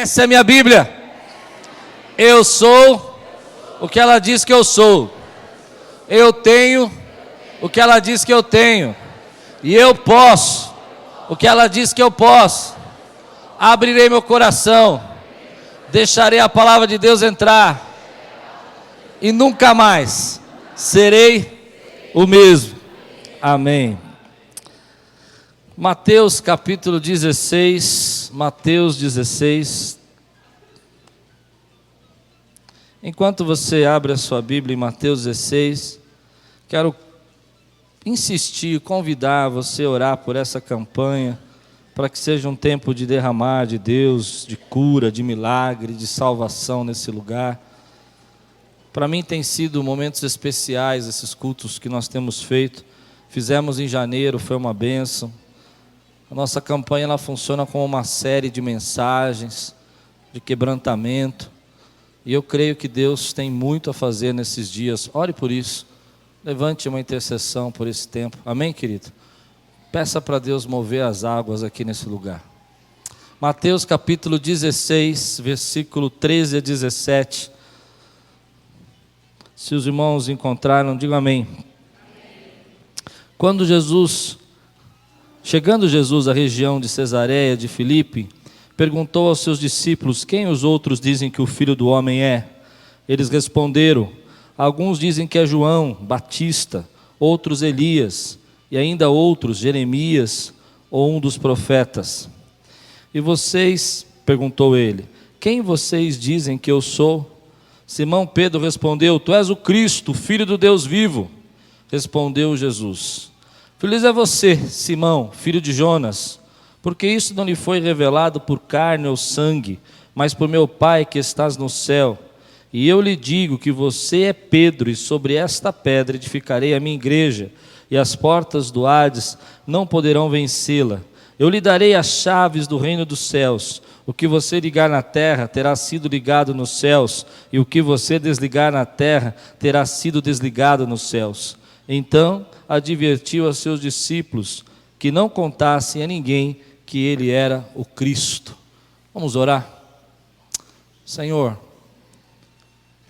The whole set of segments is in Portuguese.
Essa é a minha Bíblia. Eu sou o que ela diz que eu sou. Eu tenho o que ela diz que eu tenho. E eu posso o que ela diz que eu posso. Abrirei meu coração. Deixarei a palavra de Deus entrar. E nunca mais serei o mesmo. Amém. Mateus capítulo 16. Mateus 16. Enquanto você abre a sua Bíblia em Mateus 16, quero insistir, convidar você a orar por essa campanha, para que seja um tempo de derramar de Deus, de cura, de milagre, de salvação nesse lugar. Para mim tem sido momentos especiais esses cultos que nós temos feito. Fizemos em janeiro, foi uma bênção. A nossa campanha ela funciona como uma série de mensagens, de quebrantamento. E eu creio que Deus tem muito a fazer nesses dias. Ore por isso. Levante uma intercessão por esse tempo. Amém, querido? Peça para Deus mover as águas aqui nesse lugar. Mateus capítulo 16, versículo 13 a 17. Se os irmãos encontraram, digam amém. Chegando Jesus à região de Cesareia de Filipe, perguntou aos seus discípulos: quem os outros dizem que o Filho do Homem é? Eles responderam: alguns dizem que é João Batista, outros Elias, e ainda outros Jeremias ou um dos profetas. E vocês, perguntou ele, quem vocês dizem que eu sou? Simão Pedro respondeu: tu és o Cristo, filho do Deus vivo. Respondeu Jesus: feliz é você, Simão, filho de Jonas, porque isso não lhe foi revelado por carne ou sangue, mas por meu Pai que estás no céu. E eu lhe digo que você é Pedro, e sobre esta pedra edificarei a minha igreja, e as portas do Hades não poderão vencê-la. Eu lhe darei as chaves do reino dos céus. O que você ligar na terra terá sido ligado nos céus, e o que você desligar na terra terá sido desligado nos céus. Então advertiu a seus discípulos que não contassem a ninguém que ele era o Cristo. Vamos orar? Senhor,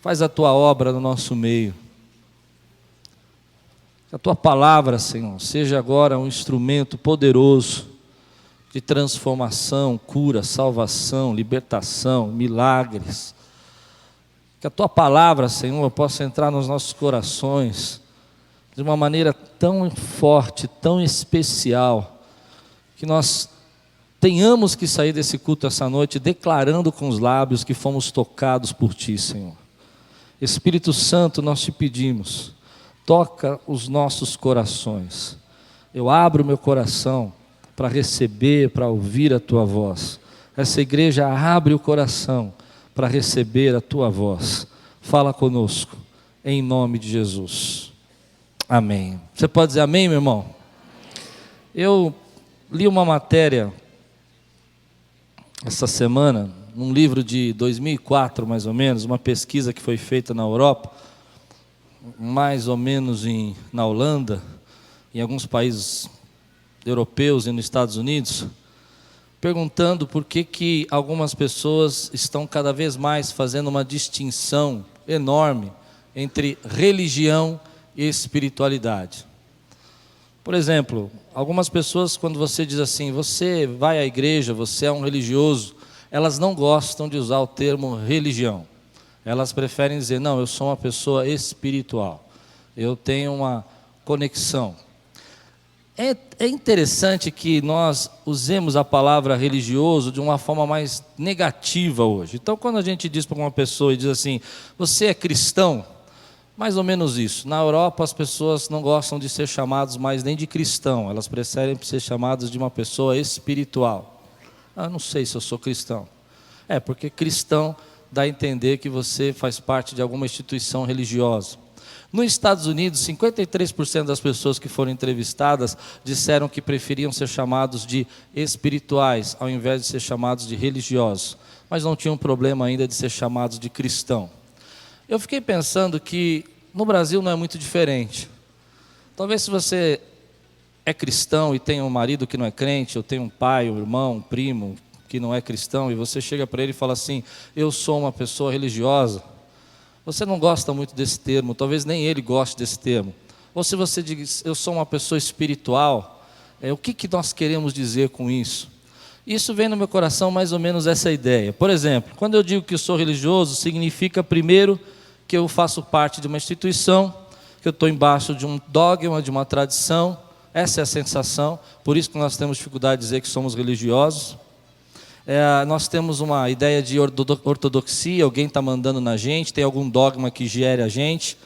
faz a tua obra no nosso meio. Que a tua palavra, Senhor, seja agora um instrumento poderoso de transformação, cura, salvação, libertação, milagres. Que a tua palavra, Senhor, possa entrar nos nossos corações de uma maneira tão forte, tão especial, que nós tenhamos que sair desse culto essa noite declarando com os lábios que fomos tocados por ti, Senhor. Espírito Santo, nós te pedimos, toca os nossos corações. Eu abro meu coração para receber, para ouvir a tua voz. Essa igreja abre o coração para receber a tua voz. Fala conosco, em nome de Jesus. Amém. Você pode dizer amém, meu irmão? Eu li uma matéria essa semana, num livro de 2004, mais ou menos, uma pesquisa que foi feita na Europa, mais ou menos na Holanda, em alguns países europeus e nos Estados Unidos, perguntando por que algumas pessoas estão cada vez mais fazendo uma distinção enorme entre religião e espiritualidade. Por exemplo, algumas pessoas, quando você diz assim, você vai à igreja, você é um religioso, elas não gostam de usar o termo religião. Elas preferem dizer, não, eu sou uma pessoa espiritual, eu tenho uma conexão. É interessante que nós usemos a palavra religioso de uma forma mais negativa hoje. Então, quando a gente diz para uma pessoa e diz assim, você é cristão? Mais ou menos isso. Na Europa, as pessoas não gostam de ser chamadas mais nem de cristão, elas preferem ser chamadas de uma pessoa espiritual. Ah, não sei se eu sou cristão. Porque cristão dá a entender que você faz parte de alguma instituição religiosa. Nos Estados Unidos, 53% das pessoas que foram entrevistadas disseram que preferiam ser chamados de espirituais, ao invés de ser chamados de religiosos. Mas não tinham problema ainda de ser chamados de cristão. Eu fiquei pensando que no Brasil não é muito diferente. Talvez se você é cristão e tem um marido que não é crente, ou tem um pai, um irmão, um primo, que não é cristão, e você chega para ele e fala assim: eu sou uma pessoa religiosa. Você não gosta muito desse termo, talvez nem ele goste desse termo. Ou se você diz: eu sou uma pessoa espiritual, o que nós queremos dizer com isso? Isso vem no meu coração mais ou menos essa ideia. Por exemplo, quando eu digo que eu sou religioso, significa primeiro que eu faço parte de uma instituição, que eu estou embaixo de um dogma, de uma tradição. Essa é a sensação, por isso que nós temos dificuldade de dizer que somos religiosos. Nós temos uma ideia de ortodoxia, alguém está mandando na gente, tem algum dogma que gere a gente,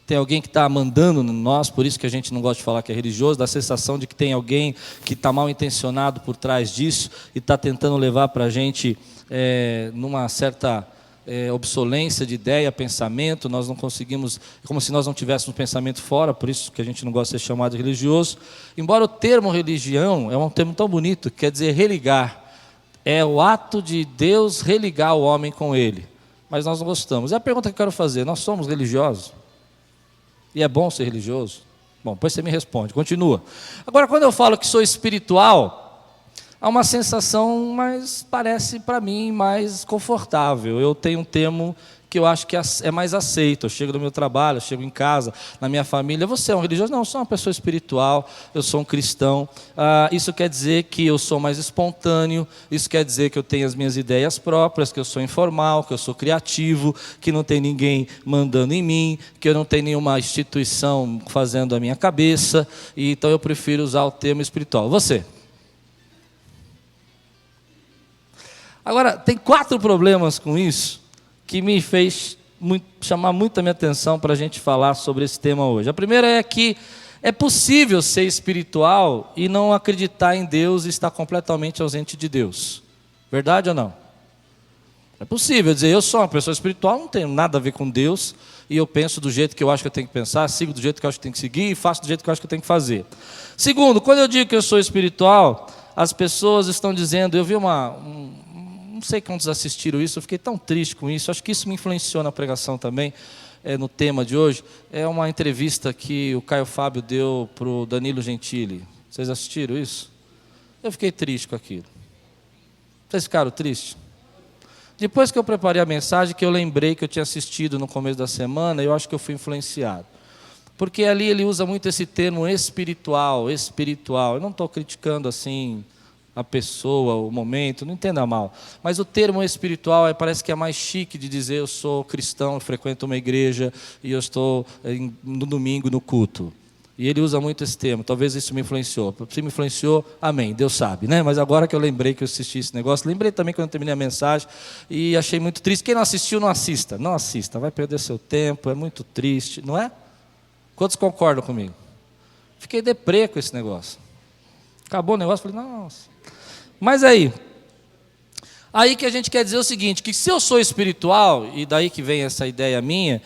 tem alguém que está mandando em nós, por isso que a gente não gosta de falar que é religioso, dá a sensação de que tem alguém que está mal intencionado por trás disso e está tentando levar para a gente numa certa obsolência de ideia, pensamento. Nós não conseguimos, como se nós não tivéssemos pensamento fora, por isso que a gente não gosta de ser chamado de religioso. Embora o termo religião é um termo tão bonito, quer dizer religar, é o ato de Deus religar o homem com Ele, mas nós não gostamos. É a pergunta que eu quero fazer: nós somos religiosos? E é bom ser religioso? Bom, depois você me responde, continua. Agora, quando eu falo que sou espiritual, há uma sensação, mas parece para mim mais confortável. Eu tenho um termo que eu acho que é mais aceito. Eu chego no meu trabalho, eu chego em casa, na minha família: você é um religioso? Não, eu sou uma pessoa espiritual, eu sou um cristão. Isso quer dizer que eu sou mais espontâneo, isso quer dizer que eu tenho as minhas ideias próprias, que eu sou informal, que eu sou criativo, que não tem ninguém mandando em mim, que eu não tenho nenhuma instituição fazendo a minha cabeça, e então eu prefiro usar o termo espiritual. Você? Agora, tem 4 problemas com isso que me fez chamar muito a minha atenção para a gente falar sobre esse tema hoje. A primeira é que é possível ser espiritual e não acreditar em Deus e estar completamente ausente de Deus. Verdade ou não? É possível dizer: eu sou uma pessoa espiritual, não tenho nada a ver com Deus, e eu penso do jeito que eu acho que eu tenho que pensar, sigo do jeito que eu acho que eu tenho que seguir e faço do jeito que eu acho que eu tenho que fazer. Segundo, quando eu digo que eu sou espiritual, as pessoas estão dizendo... Eu vi não sei quantos assistiram isso, eu fiquei tão triste com isso, acho que isso me influenciou na pregação também, no tema de hoje. É uma entrevista que o Caio Fábio deu para o Danilo Gentili. Vocês assistiram isso? Eu fiquei triste com aquilo. Vocês ficaram tristes? Depois que eu preparei a mensagem, que eu lembrei que eu tinha assistido no começo da semana, eu acho que eu fui influenciado. Porque ali ele usa muito esse termo espiritual. Eu não estou criticando assim a pessoa, o momento, não entenda mal. Mas o termo espiritual parece que é mais chique de dizer: eu sou cristão, eu frequento uma igreja e eu estou no domingo no culto. E ele usa muito esse termo. Talvez isso me influenciou. Se me influenciou, amém, Deus sabe, né? Mas agora que eu lembrei que eu assisti esse negócio, lembrei também quando eu terminei a mensagem e achei muito triste. Quem não assistiu, não assista. Não assista, vai perder seu tempo, é muito triste, não é? Quantos concordam comigo? Fiquei deprê com esse negócio. Acabou o negócio, falei: nossa. Mas aí que a gente quer dizer o seguinte, que se eu sou espiritual, e daí que vem essa ideia minha,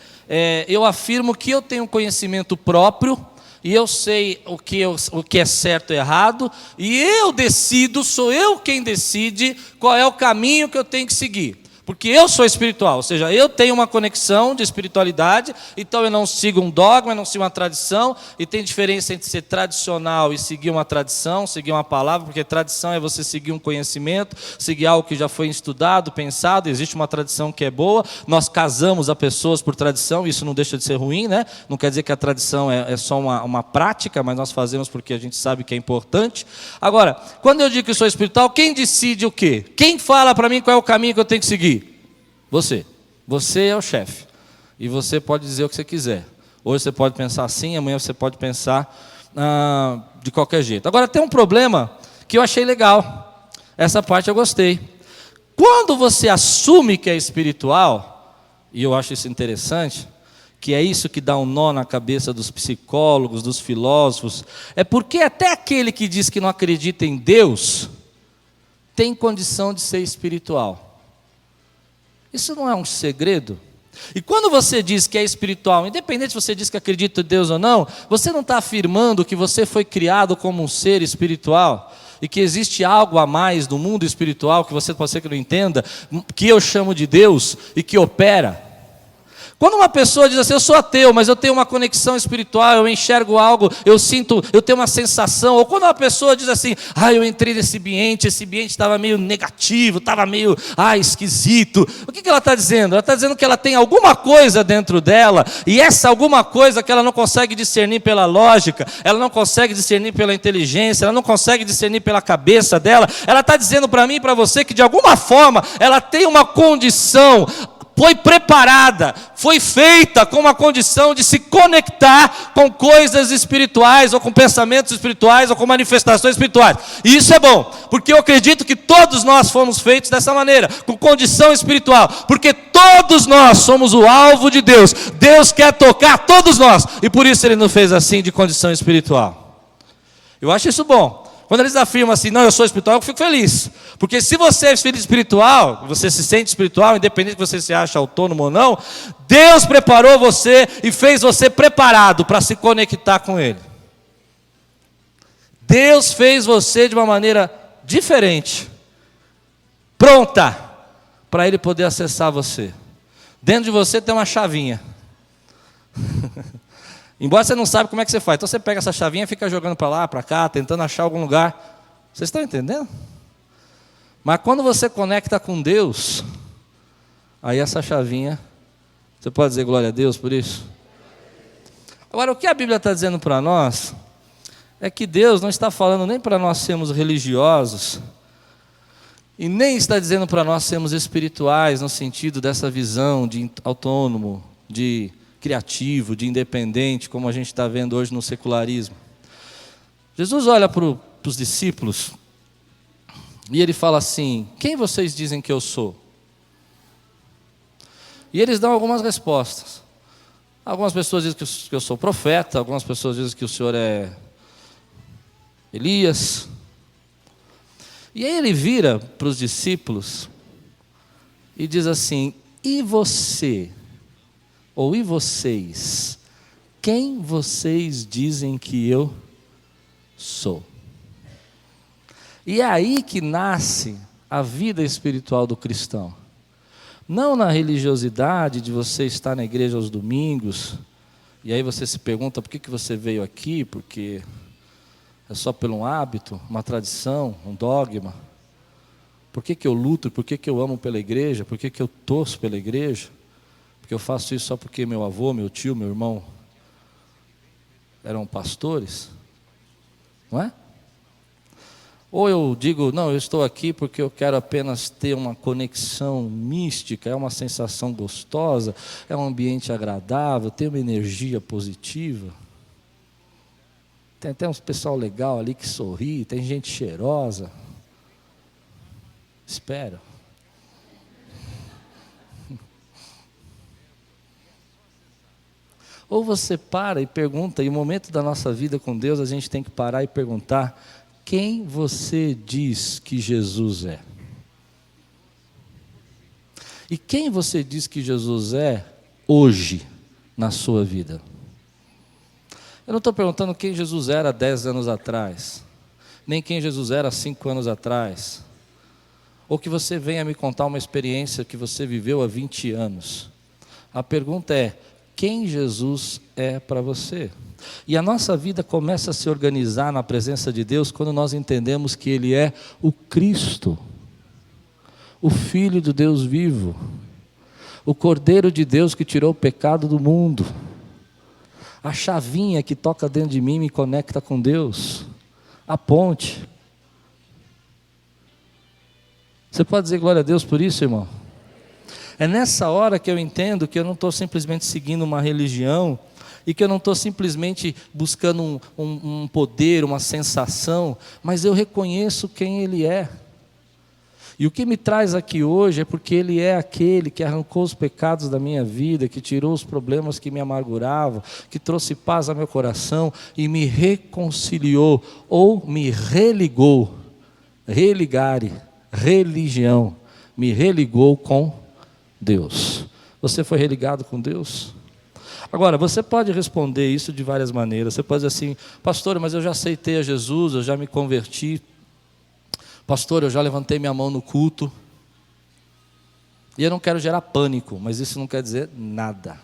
eu afirmo que eu tenho conhecimento próprio, e eu sei o que é certo e errado, e eu decido, sou eu quem decide qual é o caminho que eu tenho que seguir. Porque eu sou espiritual, ou seja, eu tenho uma conexão de espiritualidade, então eu não sigo um dogma, eu não sigo uma tradição, e tem diferença entre ser tradicional e seguir uma tradição, seguir uma palavra, porque tradição é você seguir um conhecimento, seguir algo que já foi estudado, pensado. Existe uma tradição que é boa, nós casamos a pessoas por tradição, isso não deixa de ser ruim, né? Não quer dizer que a tradição é só uma prática, mas nós fazemos porque a gente sabe que é importante. Agora, quando eu digo que sou espiritual, quem decide o quê? Quem fala para mim qual é o caminho que eu tenho que seguir? Você. Você é o chefe. E você pode dizer o que você quiser. Hoje você pode pensar assim, amanhã você pode pensar de qualquer jeito. Agora, tem um problema que eu achei legal. Essa parte eu gostei. Quando você assume que é espiritual, e eu acho isso interessante, que é isso que dá um nó na cabeça dos psicólogos, dos filósofos, é porque até aquele que diz que não acredita em Deus tem condição de ser espiritual. Isso não é um segredo? E quando você diz que é espiritual, independente se você diz que acredita em Deus ou não, você não está afirmando que você foi criado como um ser espiritual e que existe algo a mais no mundo espiritual que você pode ser que não entenda, que eu chamo de Deus e que opera. Quando uma pessoa diz assim, eu sou ateu, mas eu tenho uma conexão espiritual, eu enxergo algo, eu sinto, eu tenho uma sensação. Ou quando uma pessoa diz assim, eu entrei nesse ambiente, esse ambiente estava meio negativo, estava meio, esquisito. O que ela está dizendo? Ela está dizendo que ela tem alguma coisa dentro dela, e essa alguma coisa que ela não consegue discernir pela lógica, ela não consegue discernir pela inteligência, ela não consegue discernir pela cabeça dela. Ela está dizendo para mim e para você que de alguma forma ela tem uma condição, foi preparada, foi feita com uma condição de se conectar com coisas espirituais, ou com pensamentos espirituais, ou com manifestações espirituais. E isso é bom, porque eu acredito que todos nós fomos feitos dessa maneira, com condição espiritual, porque todos nós somos o alvo de Deus. Deus quer tocar todos nós, e por isso Ele nos fez assim, de condição espiritual. Eu acho isso bom. Quando eles afirmam assim, não, eu sou espiritual, eu fico feliz. Porque se você é filho espiritual, você se sente espiritual, independente de você se acha autônomo ou não, Deus preparou você e fez você preparado para se conectar com Ele. Deus fez você de uma maneira diferente, pronta, para Ele poder acessar você. Dentro de você tem uma chavinha. Embora você não saiba como é que você faz. Então você pega essa chavinha e fica jogando para lá, para cá, tentando achar algum lugar. Vocês estão entendendo? Mas quando você conecta com Deus, aí essa chavinha, você pode dizer glória a Deus por isso? Agora, o que a Bíblia está dizendo para nós, é que Deus não está falando nem para nós sermos religiosos, e nem está dizendo para nós sermos espirituais, no sentido dessa visão de autônomo, de criativo, de independente, como a gente está vendo hoje no secularismo. Jesus olha para os discípulos e Ele fala assim, quem vocês dizem que eu sou? E eles dão algumas respostas. Algumas pessoas dizem que eu sou profeta, algumas pessoas dizem que o Senhor é Elias. E aí Ele vira para os discípulos e diz assim, e você? Ou e vocês? Quem vocês dizem que eu sou? E é aí que nasce a vida espiritual do cristão. Não na religiosidade de você estar na igreja aos domingos, e aí você se pergunta por que você veio aqui, porque é só pelo um hábito, uma tradição, um dogma. Por que eu luto, por que eu amo pela igreja, por que eu torço pela igreja? Porque eu faço isso só porque meu avô, meu tio, meu irmão eram pastores, não é? Ou eu digo, não, eu estou aqui porque eu quero apenas ter uma conexão mística, é uma sensação gostosa, é um ambiente agradável, tem uma energia positiva. Tem até uns pessoal legal ali que sorri, tem gente cheirosa. Espero. Ou você para e pergunta, e no momento da nossa vida com Deus, a gente tem que parar e perguntar, quem você diz que Jesus é? E quem você diz que Jesus é hoje na sua vida? Eu não estou perguntando quem Jesus era 10 anos atrás, nem quem Jesus era 5 anos atrás, ou que você venha me contar uma experiência que você viveu há 20 anos. A pergunta é, quem Jesus é para você? E a nossa vida começa a se organizar na presença de Deus quando nós entendemos que Ele é o Cristo, o Filho do Deus vivo, o Cordeiro de Deus que tirou o pecado do mundo, a chavinha que toca dentro de mim e me conecta com Deus, a ponte. Você pode dizer glória a Deus por isso, irmão? É nessa hora que eu entendo que eu não estou simplesmente seguindo uma religião e que eu não estou simplesmente buscando um poder, uma sensação, mas eu reconheço quem Ele é. E o que me traz aqui hoje é porque Ele é aquele que arrancou os pecados da minha vida, que tirou os problemas que me amarguravam, que trouxe paz ao meu coração e me reconciliou ou me religou. Religare, religião, me religou com Deus. Você foi religado com Deus? Agora, você pode responder isso de várias maneiras. Você pode dizer assim, pastor, mas eu já aceitei a Jesus, eu já me converti. Pastor, eu já levantei minha mão no culto. E eu não quero gerar pânico, mas isso não quer dizer nada.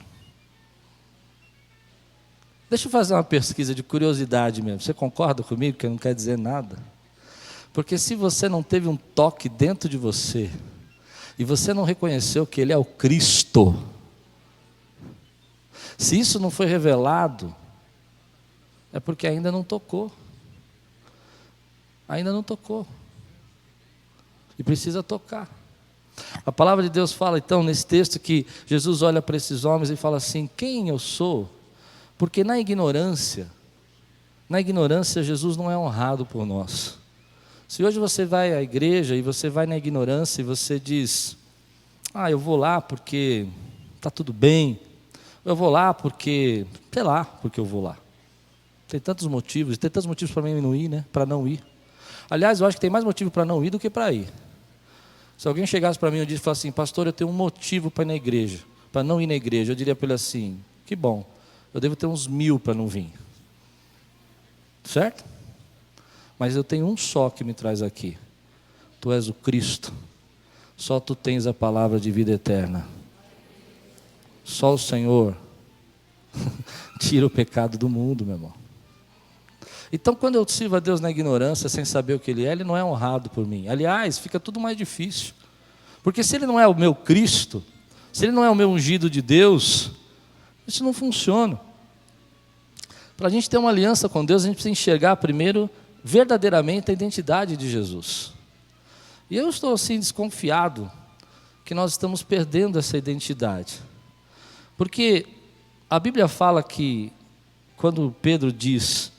Deixa eu fazer uma pesquisa de curiosidade mesmo. Você concorda comigo que não quer dizer nada? Porque se você não teve um toque dentro de você, e você não reconheceu que Ele é o Cristo, se isso não foi revelado, é porque ainda não tocou. Ainda não tocou. E precisa tocar. A palavra de Deus fala então nesse texto que Jesus olha para esses homens e fala assim: quem eu sou? Porque na ignorância Jesus não é honrado por nós. Se hoje você vai à igreja e você vai na ignorância e você diz: eu vou lá porque está tudo bem, eu vou lá porque, sei lá, porque eu vou lá. Tem tantos motivos para mim não ir, né? Para não ir. Aliás, eu acho que tem mais motivo para não ir do que para ir. Se alguém chegasse para mim um dia e falasse assim: pastor, eu tenho um motivo para ir na igreja, para não ir na igreja, eu diria para ele assim: que bom, eu devo ter uns 1000 para não vir. Certo? Mas eu tenho um só que me traz aqui. Tu és o Cristo. Só tu tens a palavra de vida eterna. Só o Senhor tira o pecado do mundo, meu irmão. Então, quando eu sirvo a Deus na ignorância, sem saber o que Ele não é honrado por mim. Aliás, fica tudo mais difícil. Porque se Ele não é o meu Cristo, se Ele não é o meu ungido de Deus, isso não funciona. Para a gente ter uma aliança com Deus, a gente precisa enxergar primeiro, verdadeiramente, a identidade de Jesus. E eu estou assim desconfiado que nós estamos perdendo essa identidade. Porque a Bíblia fala que, quando Pedro diz: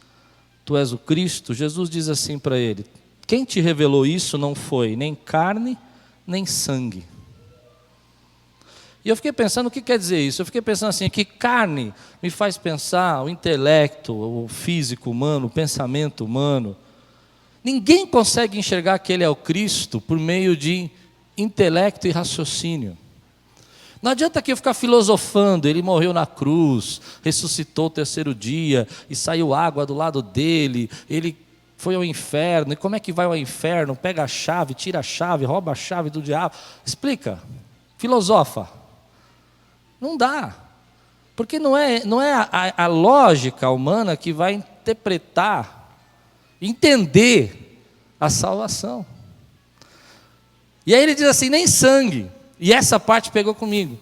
tu és o Cristo, Jesus diz assim para ele: quem te revelou isso não foi nem carne, nem sangue. E eu fiquei pensando, o que quer dizer isso? Eu fiquei pensando assim, que carne me faz pensar o intelecto, o físico humano, o pensamento humano. Ninguém consegue enxergar que Ele é o Cristo por meio de intelecto e raciocínio. Não adianta aqui eu ficar filosofando: Ele morreu na cruz, ressuscitou o terceiro dia, e saiu água do lado dele, Ele foi ao inferno, e como é que vai ao inferno? Pega a chave, tira a chave, rouba a chave do diabo. Explica, filosofa. Não dá, porque não é a lógica humana que vai interpretar, entender a salvação. E aí ele diz assim: nem sangue. E essa parte pegou comigo.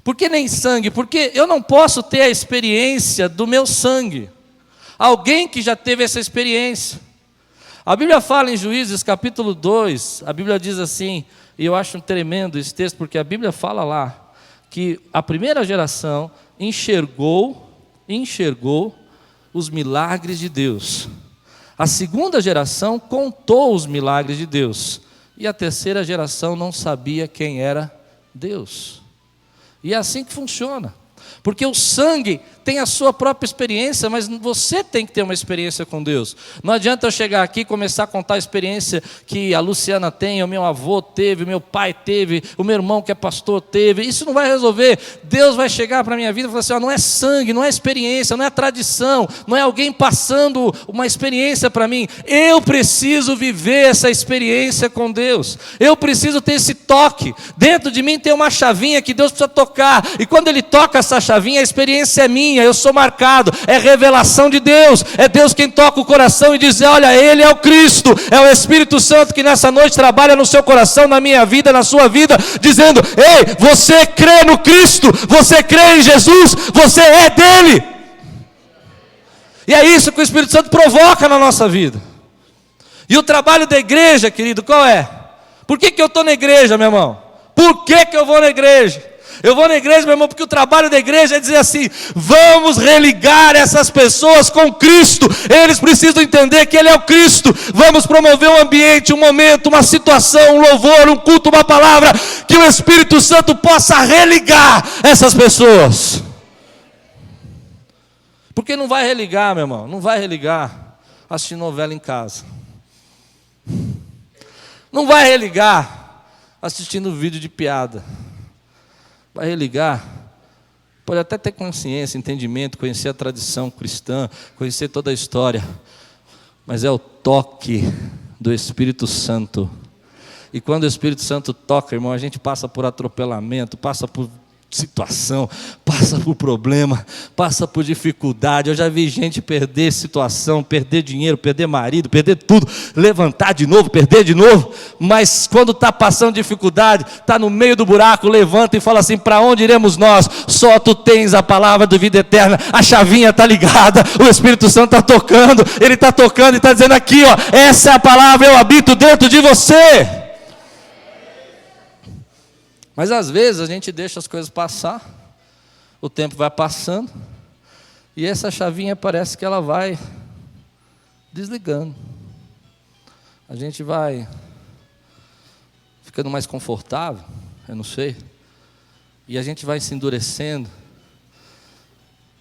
Por que nem sangue? Porque eu não posso ter a experiência do meu sangue. Alguém que já teve essa experiência. A Bíblia fala em Juízes capítulo 2, a Bíblia diz assim, e eu acho tremendo esse texto, porque a Bíblia fala lá, que a primeira geração enxergou os milagres de Deus. A segunda geração contou os milagres de Deus. E a terceira geração não sabia quem era Deus. E é assim que funciona. Porque o sangue tem a sua própria experiência, mas você tem que ter uma experiência com Deus. Não adianta eu chegar aqui e começar a contar a experiência que a Luciana tem, o meu avô teve, o meu pai teve, o meu irmão que é pastor teve. Isso não vai resolver. Deus vai chegar para a minha vida e falar assim: não é sangue, não é experiência, não é tradição, não é alguém passando uma experiência para mim. Eu preciso viver essa experiência com Deus. Eu preciso ter esse toque. Dentro de mim tem uma chavinha que Deus precisa tocar. E quando Ele toca essa chavinha, a experiência é minha, eu sou marcado, é revelação de Deus, é Deus quem toca o coração e diz: olha, Ele é o Cristo, é o Espírito Santo que nessa noite trabalha no seu coração, na minha vida, na sua vida, dizendo: ei, você crê no Cristo, você crê em Jesus, você é dele. E é isso que o Espírito Santo provoca na nossa vida. E o trabalho da igreja, querido, qual é? Por que eu estou na igreja, meu irmão? Por que eu vou na igreja? Eu vou na igreja, meu irmão, porque o trabalho da igreja é dizer assim: vamos religar essas pessoas com Cristo. Eles precisam entender que Ele é o Cristo. Vamos promover um ambiente, um momento, uma situação, um louvor, um culto, uma palavra, que o Espírito Santo possa religar essas pessoas. Porque não vai religar, meu irmão, não vai religar assistindo novela em casa. Não vai religar assistindo vídeo de piada. Vai religar, pode até ter consciência, entendimento, conhecer a tradição cristã, conhecer toda a história, mas é o toque do Espírito Santo E quando o Espírito Santo toca, irmão, a gente passa por atropelamento, passa por situação, passa por problema, passa por dificuldade. Eu já vi gente perder situação, perder dinheiro, perder marido, perder tudo, levantar de novo, perder de novo. Mas quando está passando dificuldade, está no meio do buraco, levanta e fala assim: para onde iremos nós? Só tu tens a palavra de vida eterna. A chavinha está ligada, o Espírito Santo está tocando, ele está tocando e está dizendo aqui, ó, essa é a palavra, eu habito dentro de você. Mas às vezes a gente deixa as coisas passar, o tempo vai passando, e essa chavinha parece que ela vai desligando. A gente vai ficando mais confortável, eu não sei, e a gente vai se endurecendo.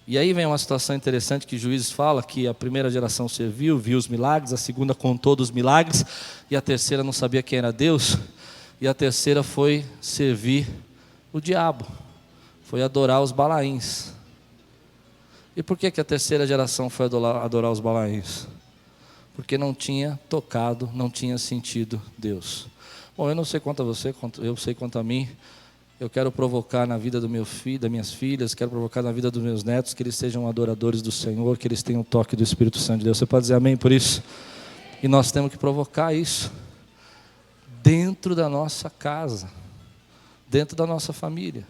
E aí vem uma situação interessante que Juízes fala, que a primeira geração serviu, viu os milagres, a segunda contou dos milagres, e a terceira não sabia quem era Deus. E a terceira foi servir o diabo, foi adorar os Balaíns. E por que a terceira geração foi adorar os Balaíns? Porque não tinha tocado, não tinha sentido Deus. Bom, eu não sei quanto a você, eu sei quanto a mim. Eu quero provocar na vida do meu filho, das minhas filhas, quero provocar na vida dos meus netos, que eles sejam adoradores do Senhor, que eles tenham o toque do Espírito Santo de Deus. Você pode dizer amém por isso? E nós temos que provocar isso dentro da nossa casa, dentro da nossa família.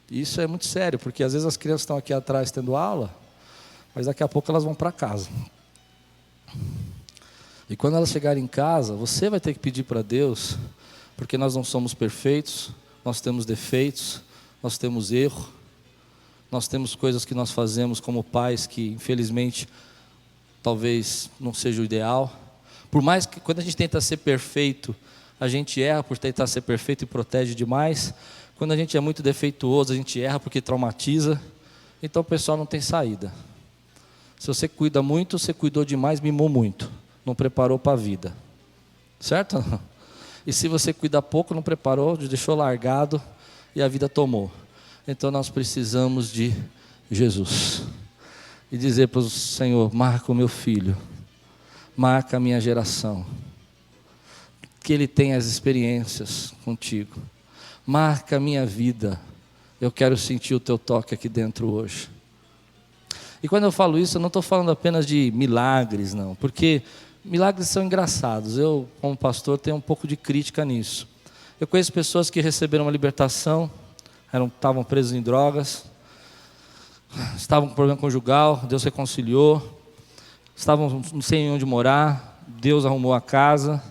Isso é muito sério, porque às vezes as crianças estão aqui atrás tendo aula, mas daqui a pouco elas vão para casa. E quando elas chegarem em casa, você vai ter que pedir para Deus, porque nós não somos perfeitos, nós temos defeitos, nós temos erro, nós temos coisas que nós fazemos como pais que infelizmente talvez não seja o ideal. Por mais que quando a gente tenta ser perfeito, a gente erra por tentar ser perfeito e protege demais. Quando a gente é muito defeituoso, a gente erra porque traumatiza. Então o pessoal não tem saída. Se você cuida muito, você cuidou demais, mimou muito. Não preparou para a vida. Certo? E se você cuida pouco, não preparou, deixou largado e a vida tomou. Então nós precisamos de Jesus. E dizer para o Senhor: marca o meu filho. Marca a minha geração, que ele tenha as experiências contigo. Marca a minha vida, eu quero sentir o teu toque aqui dentro hoje. E quando eu falo isso, eu não estou falando apenas de milagres, não, porque milagres são engraçados. Eu, como pastor, tenho um pouco de crítica nisso. Eu conheço pessoas que receberam uma libertação, estavam presos em drogas, estavam com problema conjugal, Deus reconciliou. Estavam sem onde morar, Deus arrumou a casa.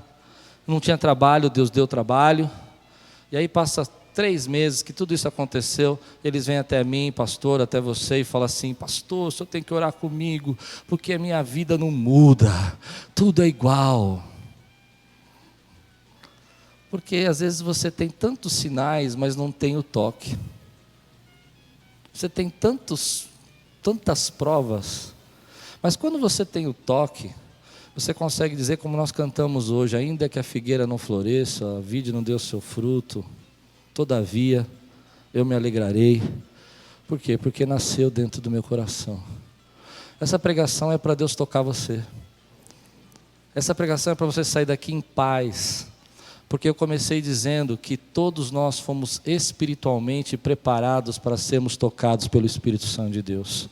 Não tinha trabalho, Deus deu trabalho. E aí passa 3 meses que tudo isso aconteceu. Eles vêm até mim, pastor, até você, e falam assim: pastor, o senhor tem que orar comigo, porque a minha vida não muda, tudo é igual. Porque às vezes você tem tantos sinais, mas não tem o toque. Você tem tantas provas, mas quando você tem o toque, você consegue dizer, como nós cantamos hoje: ainda que a figueira não floresça, a vide não dê o seu fruto, todavia eu me alegrarei. Por quê? Porque nasceu dentro do meu coração. Essa pregação é para Deus tocar você. Essa pregação é para você sair daqui em paz. Porque eu comecei dizendo que todos nós fomos espiritualmente preparados para sermos tocados pelo Espírito Santo de Deus.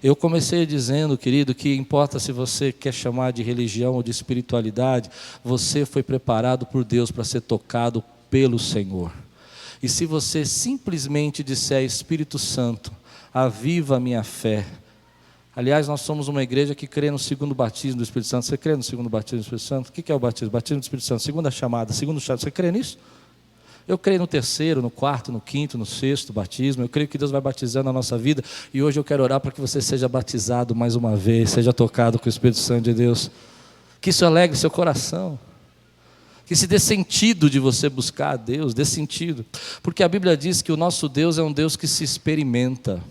Eu comecei dizendo, querido, que importa se você quer chamar de religião ou de espiritualidade, você foi preparado por Deus para ser tocado pelo Senhor. E se você simplesmente disser: Espírito Santo, aviva a minha fé. Aliás, nós somos uma igreja que crê no segundo batismo do Espírito Santo. Você crê no segundo batismo do Espírito Santo? O que é o batismo? Batismo do Espírito Santo, segunda chamada, segundo chamado. Você crê nisso? Eu creio no terceiro, no quarto, no quinto, no sexto batismo. Eu creio que Deus vai batizando a nossa vida. E hoje eu quero orar para que você seja batizado mais uma vez, seja tocado com o Espírito Santo de Deus. Que isso alegre seu coração. Que se dê sentido de você buscar a Deus, dê sentido. Porque a Bíblia diz que o nosso Deus é um Deus que se experimenta.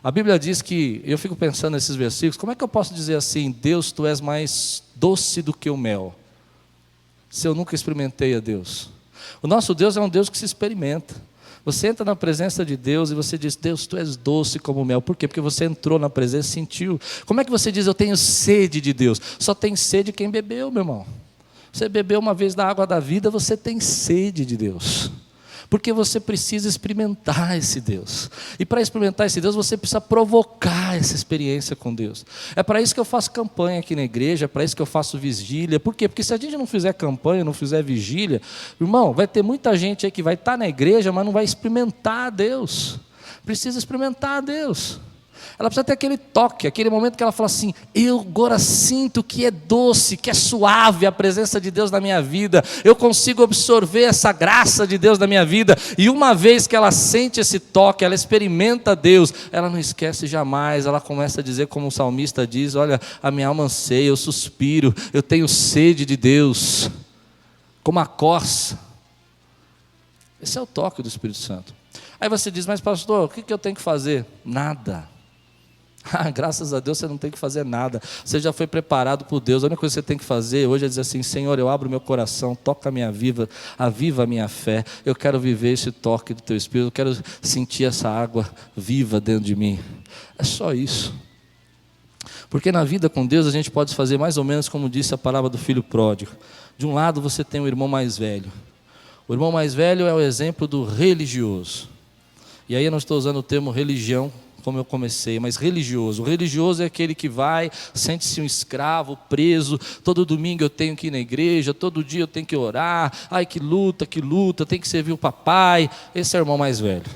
A Bíblia diz que, eu fico pensando nesses versículos, como é que eu posso dizer assim: Deus, tu és mais doce do que o mel, se eu nunca experimentei a Deus? O nosso Deus é um Deus que se experimenta. Você entra na presença de Deus e você diz: Deus, tu és doce como o mel. Por quê? Porque você entrou na presença e sentiu. Como é que você diz: eu tenho sede de Deus? Só tem sede quem bebeu, meu irmão. Você bebeu uma vez da água da vida, você tem sede de Deus. Porque você precisa experimentar esse Deus. E para experimentar esse Deus, você precisa provocar essa experiência com Deus. É para isso que eu faço campanha aqui na igreja, é para isso que eu faço vigília. Por quê? Porque se a gente não fizer campanha, não fizer vigília, irmão, vai ter muita gente aí que vai estar na igreja, mas não vai experimentar a Deus. Precisa experimentar a Deus. Ela precisa ter aquele toque, aquele momento que ela fala assim: eu agora sinto que é doce, que é suave a presença de Deus na minha vida, eu consigo absorver essa graça de Deus na minha vida. E uma vez que ela sente esse toque, ela experimenta Deus, ela não esquece jamais, ela começa a dizer como o salmista diz: olha, a minha alma anseia, eu suspiro, eu tenho sede de Deus, como a corça. Esse é o toque do Espírito Santo. Aí você diz: mas pastor, o que eu tenho que fazer? Nada. Graças a Deus você não tem que fazer nada, você já foi preparado por Deus. A única coisa que você tem que fazer hoje é dizer assim: Senhor, eu abro meu coração, toca a minha vida, aviva a minha fé, eu quero viver esse toque do Teu Espírito, eu quero sentir essa água viva dentro de mim. É só isso. Porque na vida com Deus a gente pode fazer mais ou menos como disse a parábola do filho pródigo. De um lado você tem o irmão mais velho. O irmão mais velho é o exemplo do religioso. E aí eu não estou usando o termo religião como eu comecei, mas religioso. O religioso é aquele que vai, sente-se um escravo, preso, todo domingo eu tenho que ir na igreja, todo dia eu tenho que orar, ai que luta, tem que servir o papai. Esse é o irmão mais velho.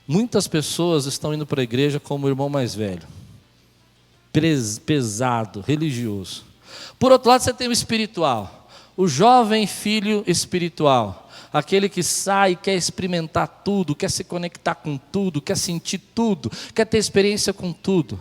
Muitas pessoas estão indo para a igreja como o irmão mais velho, pesado, religioso. Por outro lado você tem o espiritual, o jovem filho espiritual. Aquele que sai e quer experimentar tudo, quer se conectar com tudo, quer sentir tudo, quer ter experiência com tudo.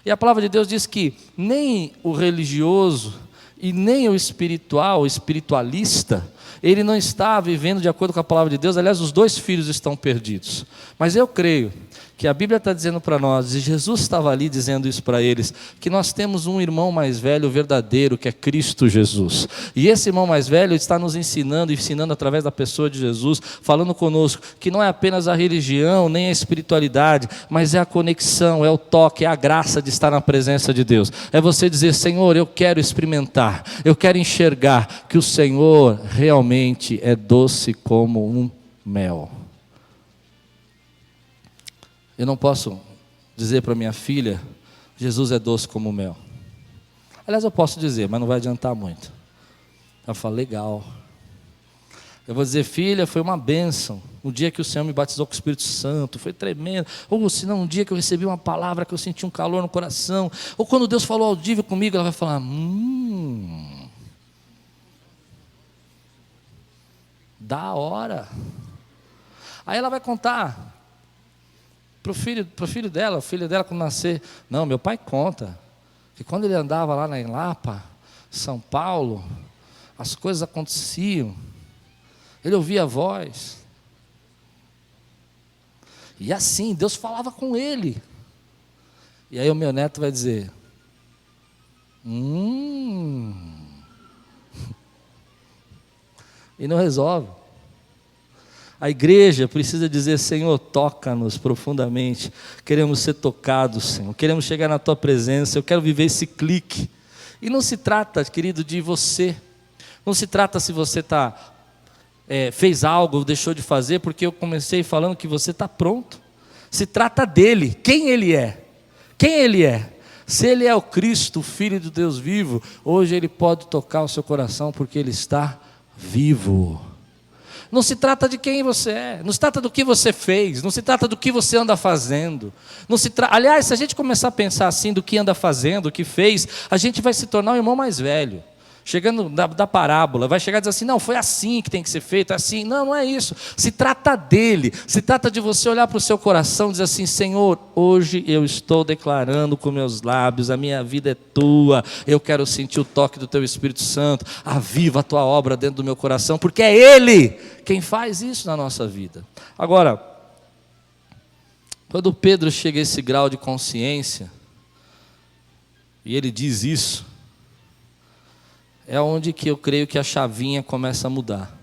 E a palavra de Deus diz que nem o religioso e nem o espiritual, o espiritualista, ele não está vivendo de acordo com a palavra de Deus. Aliás, os dois filhos estão perdidos. Mas eu creio que a Bíblia está dizendo para nós, e Jesus estava ali dizendo isso para eles, que nós temos um irmão mais velho verdadeiro, que é Cristo Jesus. E esse irmão mais velho está nos ensinando através da pessoa de Jesus, falando conosco, que não é apenas a religião, nem a espiritualidade, mas é a conexão, é o toque, é a graça de estar na presença de Deus. É você dizer: Senhor, eu quero experimentar, eu quero enxergar que o Senhor realmente é doce como um mel. Eu não posso dizer para minha filha: Jesus é doce como mel. Aliás, eu posso dizer, mas não vai adiantar muito. Ela fala: legal. Eu vou dizer: filha, foi uma bênção o dia que o Senhor me batizou com o Espírito Santo, foi tremendo. Ou se não, um dia que eu recebi uma palavra que eu senti um calor no coração. Ou quando Deus falou audível comigo, ela vai falar: da hora. Aí ela vai contar para o filho dela, o filho dela quando nascer: não, meu pai conta que quando ele andava lá em Lapa, São Paulo, as coisas aconteciam, ele ouvia a voz, e assim, Deus falava com ele. E aí o meu neto vai dizer: e não resolve. A igreja precisa dizer: Senhor, toca-nos profundamente, queremos ser tocados, Senhor, queremos chegar na Tua presença, eu quero viver esse clique. E não se trata, querido, de você, não se trata se você fez algo ou deixou de fazer, porque eu comecei falando que você está pronto. Se trata dele, quem ele é, se ele é o Cristo, o Filho do Deus vivo, hoje ele pode tocar o seu coração, porque ele está vivo. Não se trata de quem você é, não se trata do que você fez, não se trata do que você anda fazendo. Aliás, se a gente começar a pensar assim, do que anda fazendo, o que fez, a gente vai se tornar um irmão mais velho. Chegando da parábola, vai chegar e dizer assim: não, foi assim que tem que ser feito, assim. Não, não é isso. Se trata dele, se trata de você olhar para o seu coração e dizer assim: Senhor, hoje eu estou declarando com meus lábios, a minha vida é Tua, eu quero sentir o toque do Teu Espírito Santo, aviva a Tua obra dentro do meu coração, porque é Ele quem faz isso na nossa vida. Agora, quando Pedro chega a esse grau de consciência, e ele diz isso, é onde que eu creio que a chavinha começa a mudar.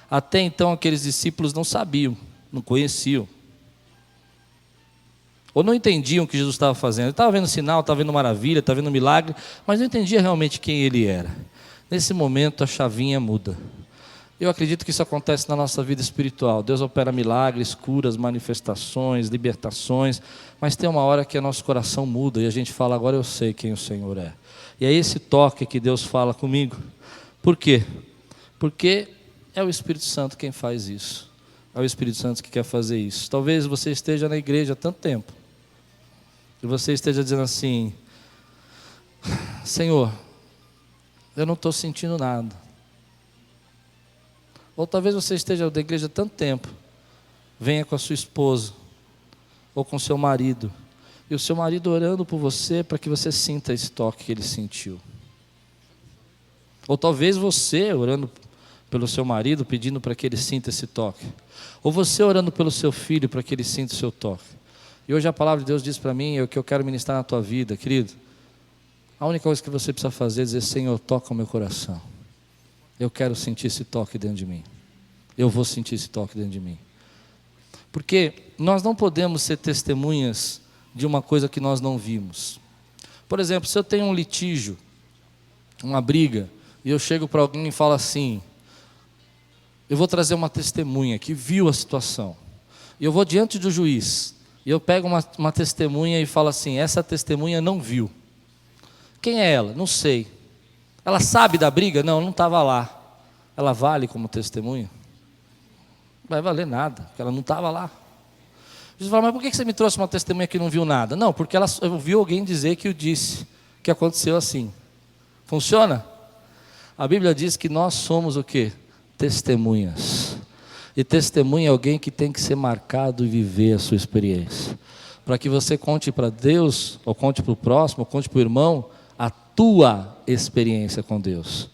Até então aqueles discípulos não sabiam, não conheciam, ou não entendiam o que Jesus estava fazendo. Ele estava vendo sinal, estava vendo maravilha, estava vendo milagre, mas não entendia realmente quem Ele era. nesse momento a chavinha muda. Eu acredito que isso acontece na nossa vida espiritual. Deus opera milagres, curas, manifestações, libertações, mas tem uma hora que o nosso coração muda e a gente fala, agora eu sei quem o Senhor é. E é esse toque que Deus fala comigo. Por quê? Porque é o Espírito Santo quem faz isso. É o Espírito Santo que quer fazer isso. Talvez você esteja na igreja há tanto tempo e você esteja dizendo assim, Senhor, eu não estou sentindo nada. Ou talvez você esteja da igreja há tanto tempo, venha com a sua esposa, ou com o seu marido, e o seu marido orando por você, para que você sinta esse toque que ele sentiu. Ou talvez você orando pelo seu marido, pedindo para que ele sinta esse toque. Ou você orando pelo seu filho, para que ele sinta o seu toque. E hoje a palavra de Deus diz para mim, é o que eu quero ministrar na tua vida, querido. A única coisa que você precisa fazer é dizer, Senhor, toca o meu coração. Eu quero sentir esse toque dentro de mim. Eu vou sentir esse toque dentro de mim. Porque nós não podemos ser testemunhas de uma coisa que nós não vimos. Por exemplo, se eu tenho um litígio, uma briga, e eu chego para alguém e falo assim, eu vou trazer uma testemunha que viu a situação. E eu vou diante do juiz, e eu pego uma testemunha e falo assim, essa testemunha não viu. Quem é ela? Não sei. Ela sabe da briga? Não estava lá. Ela vale como testemunha? Não vai valer nada, porque ela não estava lá. Jesus fala, mas por que você me trouxe uma testemunha que não viu nada? Não, porque ela ouviu alguém dizer que o disse, que aconteceu assim. Funciona? A Bíblia diz que nós somos o quê? Testemunhas. E testemunha é alguém que tem que ser marcado e viver a sua experiência. Para que você conte para Deus, ou conte para o próximo, ou conte para o irmão, a tua experiência com Deus.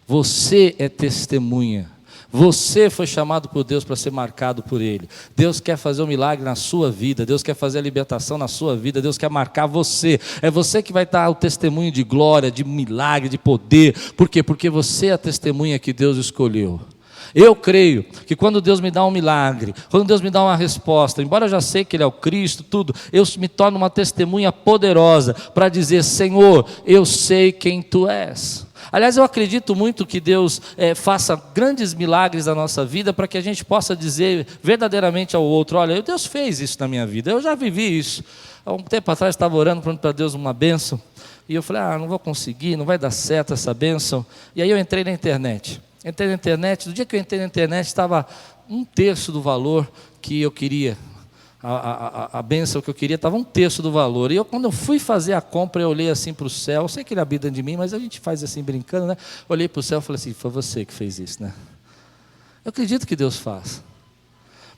Você é testemunha. Você foi chamado por Deus para ser marcado por Ele. Deus quer fazer um milagre na sua vida. Deus quer fazer a libertação na sua vida. Deus quer marcar você. É você que vai dar o testemunho de glória, de milagre, de poder. Por quê? Porque você é a testemunha que Deus escolheu. Eu creio que quando Deus me dá um milagre, quando Deus me dá uma resposta, embora eu já sei que Ele é o Cristo, tudo, eu me torno uma testemunha poderosa para dizer, Senhor, eu sei quem Tu és. Aliás, eu acredito muito que Deus faça grandes milagres na nossa vida para que a gente possa dizer verdadeiramente ao outro, olha, Deus fez isso na minha vida, eu já vivi isso. Há um tempo atrás estava orando para Deus uma bênção, e eu falei, não vou conseguir, não vai dar certo essa bênção. E aí eu entrei na internet. No dia que eu entrei na internet, estava 1/3 do valor que eu queria. A bênção que eu queria estava 1/3 do valor. E quando eu fui fazer a compra, eu olhei assim para o céu. Eu sei que ele habita dentro de mim, mas a gente faz assim brincando, né? Olhei para o céu e falei assim, foi você que fez isso, né? Eu acredito que Deus faz.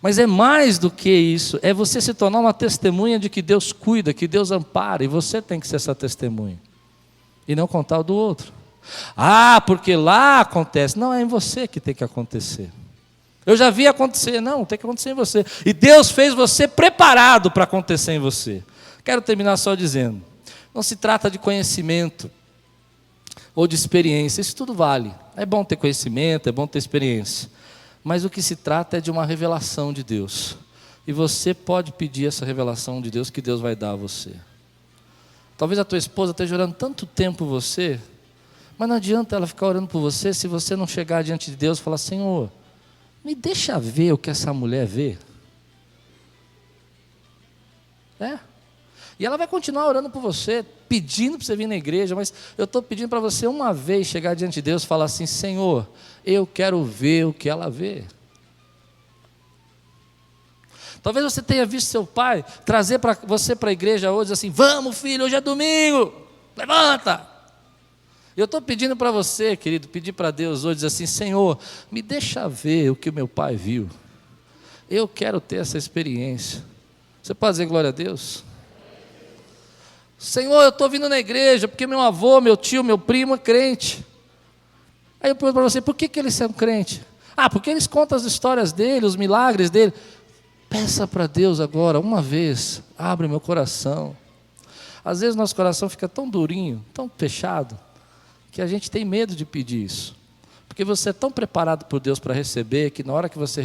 Mas é mais do que isso. É você se tornar uma testemunha de que Deus cuida, que Deus ampara. E você tem que ser essa testemunha. E não contar o do outro. Porque lá acontece. Não, é em você que tem que acontecer. Eu já vi acontecer. Não, tem que acontecer em você. E Deus fez você preparado para acontecer em você. Quero terminar só dizendo, não se trata de conhecimento ou de experiência. Isso tudo vale. É bom ter conhecimento, é bom ter experiência. Mas o que se trata é de uma revelação de Deus. E você pode pedir essa revelação de Deus que Deus vai dar a você. Talvez a tua esposa esteja orando tanto tempo por você, mas não adianta ela ficar orando por você se você não chegar diante de Deus e falar, Senhor, me deixa ver o que essa mulher vê. E ela vai continuar orando por você, pedindo para você vir na igreja, mas eu estou pedindo para você uma vez chegar diante de Deus e falar assim, Senhor, eu quero ver o que ela vê. Talvez você tenha visto seu pai trazer você para a igreja hoje assim, vamos filho, hoje é domingo, levanta. Eu estou pedindo para você, querido, pedir para Deus hoje, dizer assim, Senhor, me deixa ver o que o meu pai viu. Eu quero ter essa experiência. Você pode dizer glória a Deus? Senhor, eu estou vindo na igreja, porque meu avô, meu tio, meu primo é crente. Aí eu pergunto para você, por que eles são crentes? Porque eles contam as histórias dele, os milagres dele. Peça para Deus agora, uma vez, abre meu coração. Às vezes nosso coração fica tão durinho, tão fechado, que a gente tem medo de pedir isso. Porque você é tão preparado por Deus para receber, que na hora que você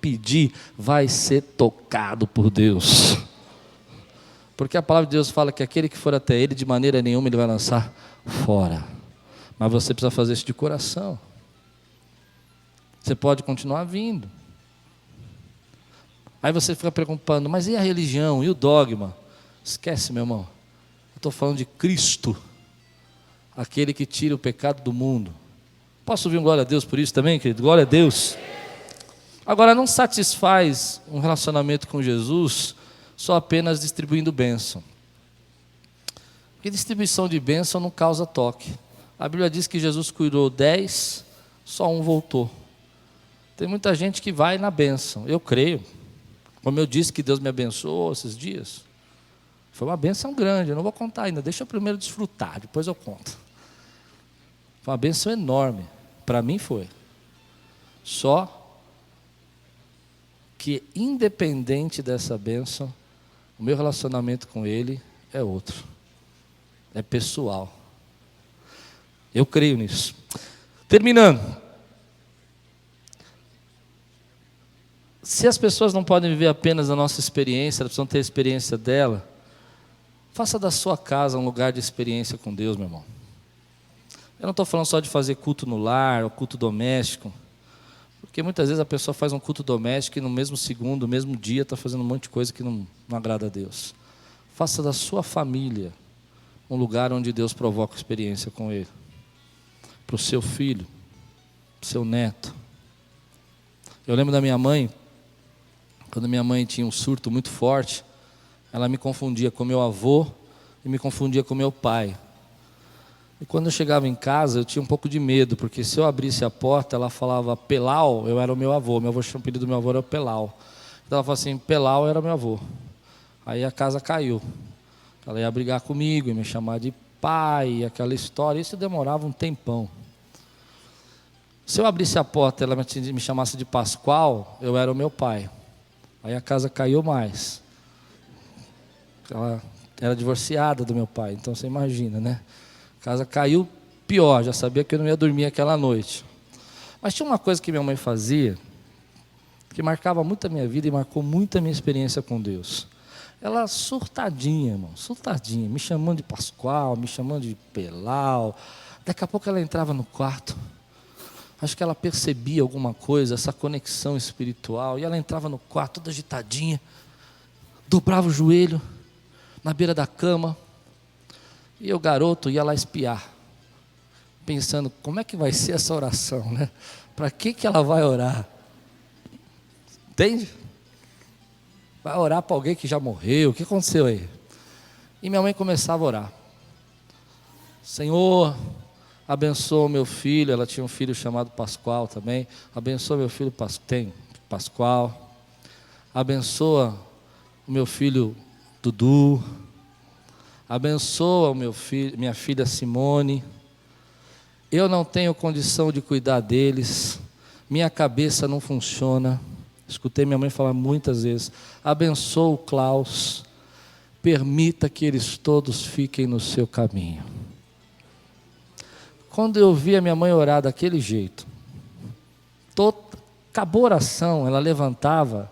pedir, vai ser tocado por Deus. Porque a palavra de Deus fala que aquele que for até Ele, de maneira nenhuma Ele vai lançar fora. Mas você precisa fazer isso de coração. Você pode continuar vindo. Aí você fica preocupando, mas e a religião, e o dogma? Esquece, meu irmão. Eu estou falando de Cristo, aquele que tira o pecado do mundo. Posso ouvir um glória a Deus por isso também, querido? Glória a Deus. Agora, não satisfaz um relacionamento com Jesus só apenas distribuindo bênção. Porque distribuição de bênção não causa toque. A Bíblia diz que Jesus curou 10, só um voltou. Tem muita gente que vai na bênção. Eu creio. Como eu disse que Deus me abençoou esses dias. Foi uma bênção grande, eu não vou contar ainda. Deixa eu primeiro desfrutar, depois eu conto. Foi uma bênção enorme. Para mim foi. Só que independente dessa bênção, o meu relacionamento com Ele é outro. É pessoal. Eu creio nisso. Terminando. Se as pessoas não podem viver apenas a nossa experiência, elas precisam ter a experiência dela, faça da sua casa um lugar de experiência com Deus, meu irmão. Eu não estou falando só de fazer culto no lar, ou culto doméstico, porque muitas vezes a pessoa faz um culto doméstico e no mesmo segundo, no mesmo dia, está fazendo um monte de coisa que não agrada a Deus. Faça da sua família um lugar onde Deus provoca experiência com Ele. Para o seu filho, para o seu neto. Eu lembro da minha mãe, quando minha mãe tinha um surto muito forte, ela me confundia com meu avô e me confundia com meu pai. E quando eu chegava em casa, eu tinha um pouco de medo, porque se eu abrisse a porta, ela falava Pelau, eu era o meu avô. Meu avô tinha o apelido do meu avô, era Pelau. Então ela falava assim, Pelau era meu avô. Aí a casa caiu. Ela ia brigar comigo, ia me chamar de pai, aquela história. Isso demorava um tempão. Se eu abrisse a porta e ela me chamasse de Pascoal, eu era o meu pai. Aí a casa caiu mais. Ela era divorciada do meu pai, então você imagina, né? A casa caiu pior, já sabia que eu não ia dormir aquela noite. Mas tinha uma coisa que minha mãe fazia, que marcava muito a minha vida e marcou muito a minha experiência com Deus. Ela surtadinha, irmão, surtadinha, me chamando de Pascoal, me chamando de Pelau. Daqui a pouco ela entrava no quarto. Acho que ela percebia alguma coisa, essa conexão espiritual. E ela entrava no quarto toda agitadinha, dobrava o joelho na beira da cama. E o garoto ia lá espiar, pensando, como é que vai ser essa oração, né? Para que ela vai orar? Entende? Vai orar para alguém que já morreu, o que aconteceu aí? E minha mãe começava a orar. Senhor, abençoa o meu filho. Ela tinha um filho chamado Pascoal também. Abençoa meu filho Pascoal. Abençoa o meu filho Dudu. Abençoa o meu filho, minha filha Simone. Eu não tenho condição de cuidar deles. Minha cabeça não funciona. Escutei minha mãe falar muitas vezes. Abençoa o Klaus. Permita que eles todos fiquem no seu caminho. Quando eu vi a minha mãe orar daquele jeito, acabou a oração, ela levantava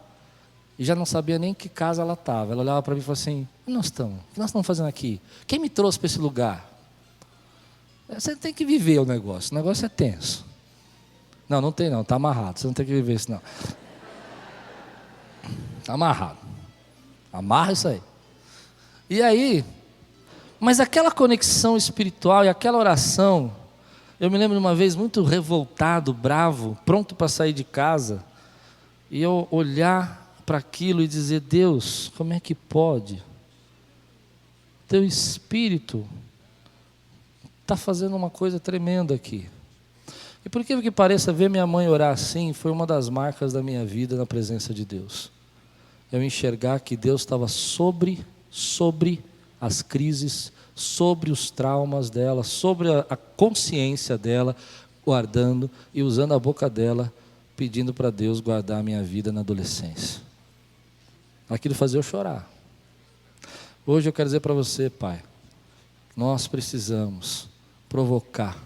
e já não sabia nem em que casa ela estava. Ela olhava para mim e falava assim, o que nós estamos fazendo aqui? Quem me trouxe para esse lugar? Você tem que viver o negócio é tenso. Não tem não, está amarrado, você não tem que viver isso não. Está amarrado. Amarra isso aí. E aí, mas aquela conexão espiritual e aquela oração, eu me lembro de uma vez muito revoltado, bravo, pronto para sair de casa, e eu olhar para aquilo e dizer, Deus, como é que pode? Teu Espírito está fazendo uma coisa tremenda aqui. E por que pareça, ver minha mãe orar assim, foi uma das marcas da minha vida na presença de Deus. Eu enxergar que Deus estava sobre as crises, sobre os traumas dela, sobre a consciência dela, guardando e usando a boca dela, pedindo para Deus guardar a minha vida na adolescência. Aquilo fazia eu chorar. Hoje eu quero dizer para você, pai, nós precisamos provocar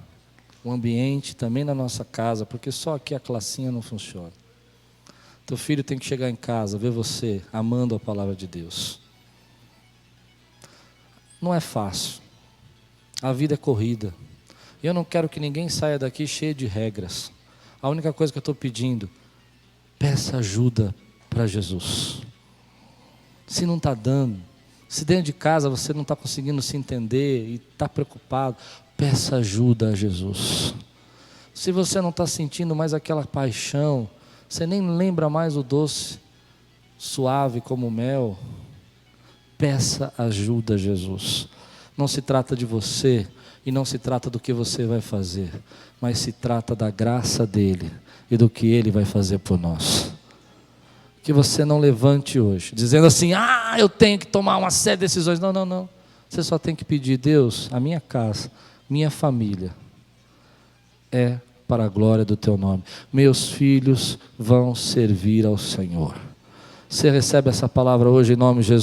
um ambiente também na nossa casa, porque só aqui a classinha não funciona. Teu filho tem que chegar em casa, ver você amando a palavra de Deus. Não é fácil. A vida é corrida. Eu não quero que ninguém saia daqui cheio de regras. A única coisa que eu estou pedindo, peça ajuda para Jesus. Se não está dando, se dentro de casa você não está conseguindo se entender e está preocupado, peça ajuda a Jesus. Se você não está sentindo mais aquela paixão, você nem lembra mais o doce, suave como mel, peça ajuda a Jesus. Não se trata de você e não se trata do que você vai fazer, mas se trata da graça dele e do que ele vai fazer por nós. Que você não levante hoje dizendo assim, eu tenho que tomar uma série de decisões. Não. Você só tem que pedir, Deus, a minha casa, minha família é para a glória do teu nome. Meus filhos vão servir ao Senhor. Você recebe essa palavra hoje em nome de Jesus?